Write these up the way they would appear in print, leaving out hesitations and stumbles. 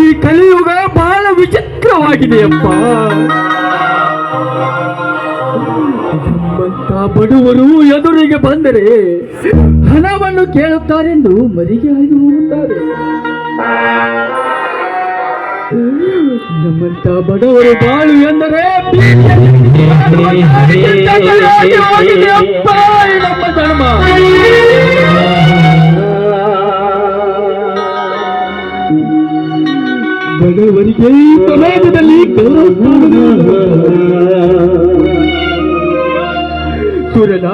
ಈ ಕಲಿಯುಗ ಬಹಳ ವಿಚಿತ್ರವಾಗಿದೆಯಪ್ಪ. ನಮ್ಮಂತ ಬಡವರು ಎದುರಿಗೆ ಬಂದರೆ ಹಣವನ್ನು ಕೇಳುತ್ತಾರೆಂದು ಮರಿಗೆ ಆಗಿ ಹೋಗುತ್ತಾರೆ. ನಮ್ಮಂತ ಬಡವರು ಬಾಳು ಎಂದರೆ ನಮ್ಮ ಧರ್ಮ. ಬಡವರಿಗೆ ಸಮಾಜದಲ್ಲಿ ಸೂರ್ಯನ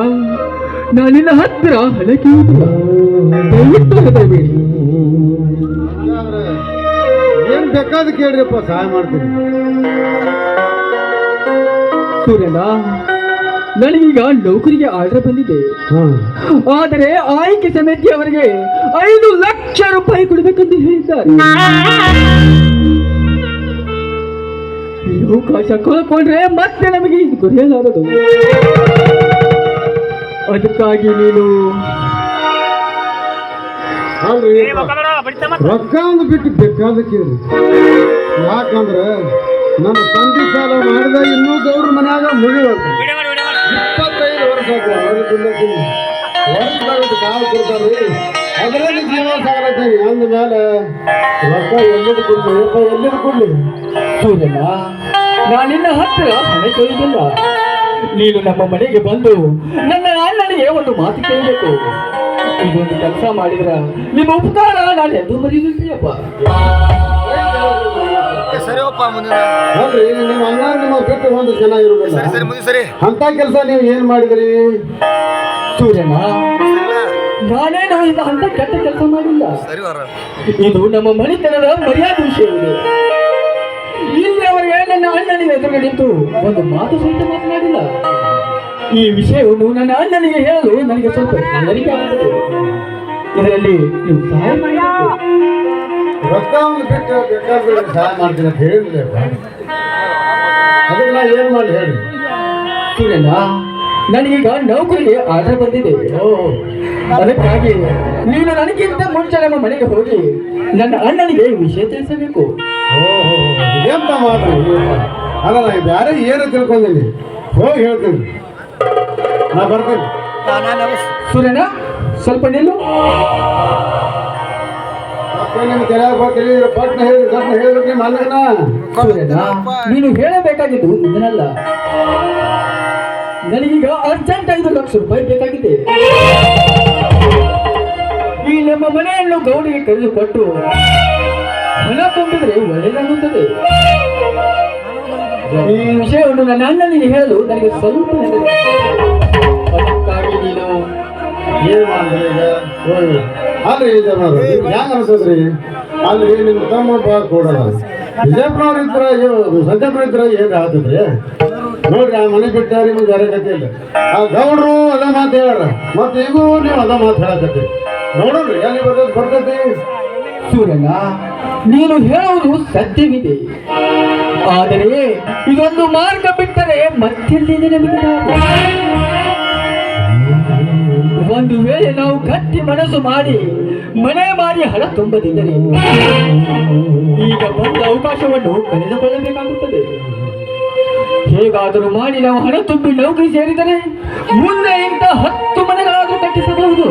ನಾನಿನ್ನ ಹತ್ತಿರ ಹಣ ಕೇಳುತ್ತಿಲ್ಲ, ದಯವಿಟ್ಟು ಹೆದರಬೇಡಿ. ಏನ್ ಬೇಕಾದ ಕೇಳ್ರಿಪ್ಪ, ಸಹಾಯ ಮಾಡ್ತೀನಿ. ಸೂರ್ಯನ ನನಗೀಗ ನೌಕರಿಗೆ ಆರ್ಡರ್ ಬಂದಿದೆ. ಆದರೆ ಆಯ್ಕೆ ಸಮಿತಿಯವರಿಗೆ 5 ಲಕ್ಷ ರೂಪಾಯಿ ಕೊಡಬೇಕೆಂದು ಹೇಳಿದ್ದಾರೆ. ಈ ಅವಕಾಶ ಕಳ್ಕೊಂಡ್ರೆ ಮತ್ತೆ ನಮಗೆ ಇದು ದೊರೆಯಲಾರದು. ಅದಕ್ಕಾಗಿ ನೀನು ರೊಕ್ಕ ಒಂದು ಬಿಟ್ಟು ಬೇಕಾದ ಕೇಳಿ. ಯಾಕಂದ್ರೆ ನನ್ನ ತಂದೆ ಸಾಲ ಮಾಡಿದ ಇನ್ನೂ ಗೌಡ್ರ ಮನ್ಯಾಗ ಮುಗಿಬಾರ್ದು. 25 ವರ್ಷ ವರ್ಷ ಕಾಲು ಕೊಡ್ತಾರ್ರಿ, ಅದರಲ್ಲಿ ಜೀವ ಸಾಗಲತ್ತೀವಿ. ಅಂದ ಮೇಲೆ ರೊಕ್ಕ ಎಲ್ಲಿದು ಕೊಡ್ಲಿ. ಸೂರ್ಯನ ನಾನಿನ್ನ ಹತ್ತಿರ ಹಣ ಕೇಳಿದಿಲ್ಲ. ನೀನು ನಮ್ಮ ಮನೆಗೆ ಬಂದು ನನ್ನ ಅಣ್ಣನಿಗೆ ಒಂದು ಮಾತು ಕೇಳಬೇಕು. ಇದೊಂದು ಕೆಲಸ ಮಾಡಿದ್ರ ನಿಮ್ಮ ಉಪಕಾರ ನಾನು ಎಂದು ಮರೆಯುತ್ತೀಯಪ್ಪ. ಅಲ್ರಿ, ನಿಮ್ಮ ಅಣ್ಣ ನಿಮ್ಮ ಬಿಟ್ಟು ಒಂದು ಚೆನ್ನಾಗಿರುವುದಿಲ್ಲ. ಅಂತ ಕೆಲಸ ನೀವು ಏನ್ ಮಾಡಿದ್ರಿ? ಸೂರ್ಯನ ನಾನೇನು ಅಂತ ಕೆಟ್ಟ ಕೆಲಸ ಮಾಡಿಲ್ಲ. ಇದು ನಮ್ಮ ಮನೆತನದ ಮರ್ಯಾದೆ ವಿಷಯವಿದೆ. ಇಲ್ಲಿಯವರೆಗೆ ನನ್ನ ಅಣ್ಣನಿಗೆ ಎದುರು ನಿಂತು ಒಂದು ಮಾತು ಸಹಿತ ಮಾತನಾಡಿಲ್ಲ. ಈ ವಿಷಯವನ್ನು ನನ್ನ ಅಣ್ಣನಿಗೆ ಹೇಳಲು ನನಗೆ ಸ್ವಲ್ಪ ಹೆದರಿಕೆ ಆಗುತ್ತದೆ. ಇದರಲ್ಲಿ ನೀವು ಸಹಾಯ ಮಾಡಬೇಕು. ರೊಕ್ಕವನ್ನು ಬಿಟ್ಟು ಬೇಕಾದ್ರೆ ಸಹಾಯ ಮಾಡ್ತೀನಿ ಅಂತ ಹೇಳಿದ್ರಪ್ಪ. ಅದನ್ನ ಏನ್ ಮಾಡಿ ಹೇಳಿ. ಸೂರ್ಯನ ನನಗೀಗ ನೌಕರಿಗೆ ಆರ್ಡರ್ ಬಂದಿದೆ. ಅದಕ್ಕಾಗಿ ನೀನು ನನಗಿಂತ ಮುಂಚೆ ನಮ್ಮ ಮನೆಗೆ ಹೋಗಿ ನನ್ನ ಅಣ್ಣನಿಗೆ ವಿಷಯ ತಿಳಿಸಬೇಕು. ಎಂತ ಮಾಡ್ರಿ? ಅಲ್ಲ, ನಾ ಬ್ಯಾರೆ ಏನು ತಿಳ್ಕೊಂಡೀನಿ, ಹೋಗಿ ಹೇಳ್ತೀನಿ. ನಾ ಬರ್ತೇನೆ. ಸೂರ್ಯನ ಸ್ವಲ್ಪ ನಿಲ್ಲು. ನೀನು ಹೇಳಬೇಕಾಗಿದ್ದು ಇದನ್ನಲ್ಲ. ನನಗೀಗ ಅರ್ಜೆಂಟ್ 5 ಲಕ್ಷ ರೂಪಾಯಿ ಬೇಕಾಗಿದೆ. ಈ ನಮ್ಮ ಮನೆಯನ್ನು ಗೌಡಿಗೆ ಕರೆದುಕೊಟ್ಟು ಹಣ ತುಂಬಿದ್ರೆ ಒಳ್ಳೆಯದಾಗುತ್ತದೆ. ಈ ವಿಷಯವನ್ನು ನನ್ನ ಅಣ್ಣನಿಗೆ ಹೇಳಲು ನನಗೆ ಸ್ವಲ್ಪ ಅದಕ್ಕಾಗಿ ನೀನು ಏನ್ ಮಾಡಿದ್ರಿ ಈಗ? ಅಲ್ರಿ ಜನರು ಹೆಂಗ ಅನ್ಸದ್ರಿ? ಅಲ್ರಿ, ನಿಮ್ಮ ತಮ್ಮ ಕೊಡಲ್ಲ. ವಿಜಯಪುರ ಇದ್ರ ಸಂಜಯಪುರ ಇದ್ರ ಏನ್ ಆಗ್ತದ್ರಿ? ನೋಡ್ರಿ, ಆ ಮನೆ ಬಿಟ್ಟ ನಿಮ್ಗೆ ಬೇರೆ ಕತೆ ಇಲ್ಲ. ಆ ಗೌಡ್ರು ಅದ ಮಾತು ಹೇಳ, ಮತ್ತೆ ಈಗೂ ನೀವು ಅದ ಮಾತು ಹೇಳಕತ್ತಿ. ನೋಡ್ರಿ, ಎಲ್ಲಿ ಬರ್ತೈತಿ? ಸೂರ್ಯನ ನೀನು ಹೇಳುವುದು ಸತ್ಯವಿದೆ. ಆದರೆ ಇದೊಂದು ಮಾರ್ಗ ಬಿಟ್ಟರೆ ಮತ್ತೆಲ್ಲಿದೆ ನಮಗೆ ದಾರಿ? ಒಂದು ವೇಳೆ ನಾವು ಗಟ್ಟಿ ಮನಸ್ಸು ಮಾಡಿ ಮನೆ ಮಾರಿ ಹಣ ತುಂಬದಿದ್ದರೆ ಈಗ ಬಂದ ಅವಕಾಶವನ್ನು ಕಳೆದುಕೊಳ್ಳಬೇಕಾಗುತ್ತದೆ. ಹೇಗಾದರೂ ಮಾಡಿ ನಾವು ಹಣ ತುಂಬಿ ನೌಕರಿ ಸೇರಿದರೆ ಮುಂದೆ ಇಂಥ 10 ಮನೆಗಳಾದರೂ ಕಟ್ಟಿಸಬಹುದು.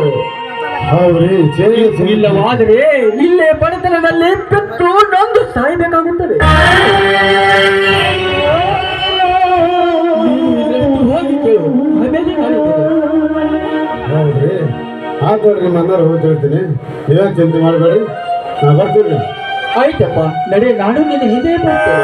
ಇಲ್ಲವಾದರೆ ಇಲ್ಲೇ ಬಡತನದಲ್ಲಿ ಬಿಟ್ಟು ನೊಂದು ಸಾಯಬೇಕಾಗುತ್ತದೆ. ಹೋಗಿ ಕೇಳು, ಆಮೇಲೆ ಹೌದ್ರಿ, ಆದ್ರೆ ನಿಮ್ಮ ಅಣ್ಣರು ಹೋಗಿ ಹೇಳ್ತೀನಿ. ನೀವೇನು ಚಿಂತೆ ಮಾಡಬೇಡಿ, ನಾ ಬರ್ತೀನಿ. ಆಯ್ತಪ್ಪ, ನಡೆ, ನಾನು ನಿನ್ನ ಹಿಂದೆ ಬರ್ತೇನೆ.